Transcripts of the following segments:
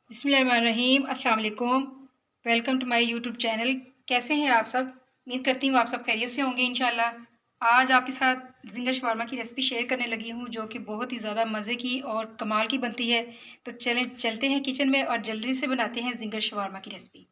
बिस्मिल्लाहिर्रहमानिर्रहीम। अस्सलाम वालेकुम। Welcome to my YouTube channel. कैसे हैं आप सब? उम्मीद करती हूँ आप सब खैरियत से होंगे इंशाल्लाह। आज आपके साथ ज़िंगर शवारमा की रेसिपी शेयर करने लगी हूँ जो कि बहुत ही ज़्यादा मज़े की और कमाल की बनती है। तो चलें चलते हैं किचन में और जल्दी से बनाते हैं ज़िंगर शवारमा की रेसिपी।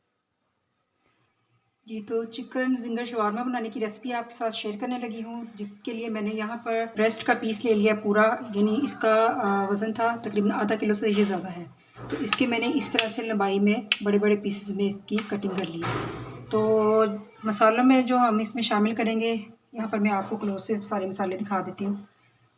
जी, तो चिकन ज़िंगर शवारमा बनाने की रेसिपी आपके साथ शेयर करने लगी हूँ, जिसके लिए मैंने यहाँ पर ब्रेस्ट का पीस ले लिया पूरा, यानी इसका वज़न था तकरीबन आधा किलो से ये ज़्यादा है। तो इसके मैंने इस तरह से लंबाई में बड़े बड़े पीसेस में इसकी कटिंग कर ली। तो मसालों में जो हम इसमें शामिल करेंगे, यहाँ पर मैं आपको क्लोज से सारे मसाले दिखा देती हूँ।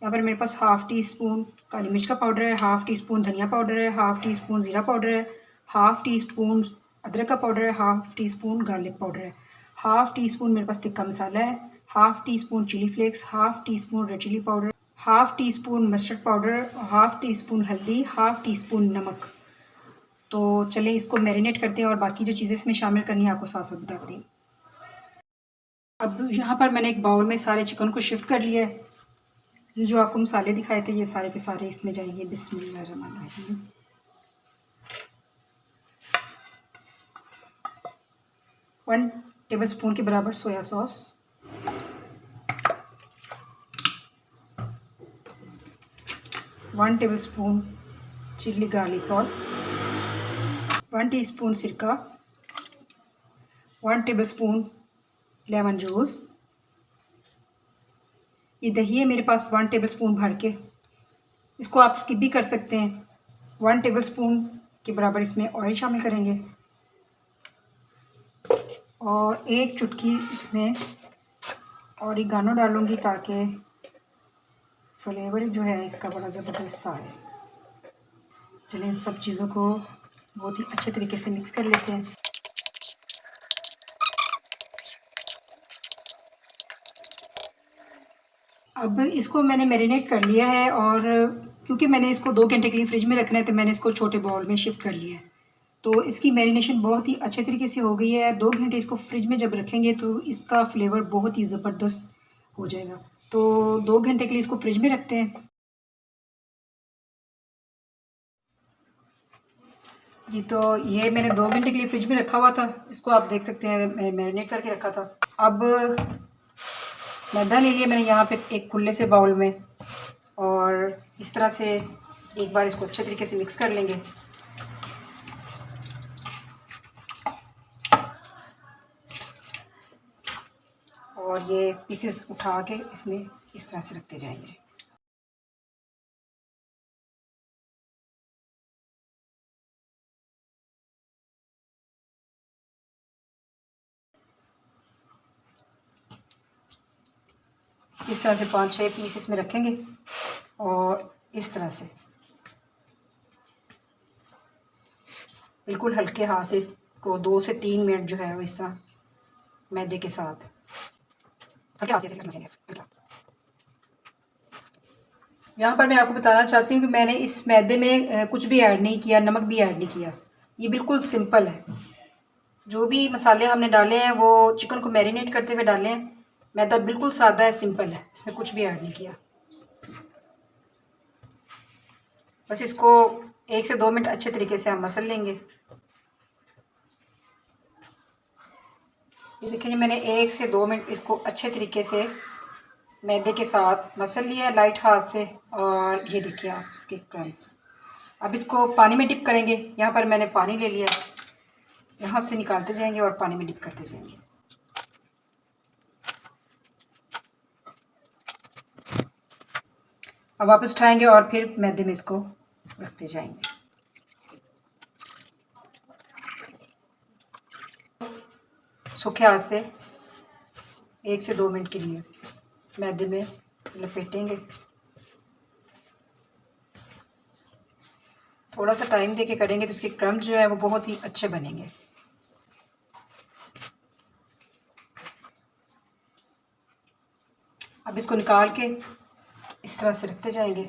यहाँ पर मेरे पास हाफ़ टी स्पून काली मिर्च का पाउडर है, हाफ़ टी स्पून धनिया पाउडर है, हाफ़ टी स्पून ज़ीरा पाउडर है, हाफ़ टी स्पून अदरक का पाउडर है, half teaspoon garlic powder है, हाफ़ टी स्पून मेरे पास तिक्का मसाला है, half teaspoon chilli flakes, half teaspoon red chilli powder, half teaspoon mustard powder, half teaspoon हल्दी, half teaspoon नमक। तो चलें इसको मैरिनेट करते हैं और बाकी जो चीज़ें इसमें शामिल करनी है आपको साथ साथ बताती हूँ। अब यहाँ पर मैंने एक बाउल में सारे चिकन को शिफ्ट कर लिया है। ये जो आपको मसाले दिखाए थे ये सारे के सारे इसमें जाएंगे। बिस्मिल्लाहिर्रहमानिर्रहीम। 1 टेबल स्पून के बराबर soya sauce, 1 table spoon chilli garlic sauce, 1 teaspoon सिरका, 1 टेबल स्पून लेमन जूस। ये दही है मेरे पास 1 टेबल स्पून भर के, इसको आप स्किप भी कर सकते हैं। 1 टेबल स्पून के बराबर इसमें ऑयल शामिल करेंगे और एक चुटकी इसमें ऑरिगानो डालूंगी ताकि फ्लेवर जो है इसका बड़ा ज़बरदस्त सा है। चलिए इन सब चीज़ों को बहुत ही अच्छे तरीके से मिक्स कर लेते हैं। अब इसको मैंने मैरिनेट कर लिया है और क्योंकि मैंने इसको 2 घंटे के लिए फ्रिज में रखना है तो मैंने इसको छोटे बाउल में शिफ्ट कर लिया है। तो इसकी मैरिनेशन बहुत ही अच्छे तरीके से हो गई है। 2 घंटे इसको फ्रिज में जब रखेंगे तो इसका फ्लेवर बहुत ही ज़बरदस्त हो जाएगा। तो 2 घंटे के लिए इसको फ्रिज में रखते हैं। जी, तो ये मैंने 2 घंटे के लिए फ्रिज में रखा हुआ था। इसको आप देख सकते हैं मैंने मैरिनेट करके रखा था। अब मैदा ले लिया मैंने यहाँ पे एक खुले से बाउल में और इस तरह से एक बार इसको अच्छे तरीके से मिक्स कर लेंगे। और ये पीसेस उठा के इसमें इस तरह से रखते जाएंगे। इस तरह से 5-6 पीस इसमें रखेंगे और इस तरह से बिल्कुल हल्के हाथ से इसको 2 से 3 मिनट जो है वो इस तरह मैदे के साथ हल्के हाथ से करना चाहिए। यहाँ पर मैं आपको बताना चाहती हूँ कि मैंने इस मैदे में कुछ भी ऐड नहीं किया, नमक भी ऐड नहीं किया। ये बिल्कुल सिंपल है। जो भी मसाले हमने डाले हैं वो चिकन को मैरिनेट करते हुए डाले हैं। मैदा बिल्कुल सादा है, सिंपल है, इसमें कुछ भी ऐड नहीं किया। बस इसको 1 से 2 मिनट अच्छे तरीके से हम मसल लेंगे। ये देखिए मैंने 1 से 2 मिनट इसको अच्छे तरीके से मैदे के साथ मसल लिया है लाइट हाथ से। और ये देखिए आप इसके क्रम्स। अब इसको पानी में डिप करेंगे। यहाँ पर मैंने पानी ले लिया, यहाँ से निकालते जाएंगे और पानी में डिप करते जाएंगे। अब वापस उठाएंगे और फिर मैदे में इसको रखते जाएंगे। सूखे हाथ से 1 से 2 मिनट के लिए मैदे में लपेटेंगे। थोड़ा सा टाइम देके करेंगे तो इसके क्रम्ब जो है वो बहुत ही अच्छे बनेंगे। अब इसको निकाल के इस तरह से रखते जाएंगे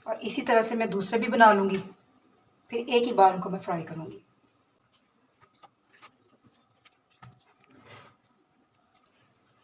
और इसी तरह से मैं दूसरे भी बना लूँगी, फिर एक ही बार उनको मैं फ्राई करूँगी।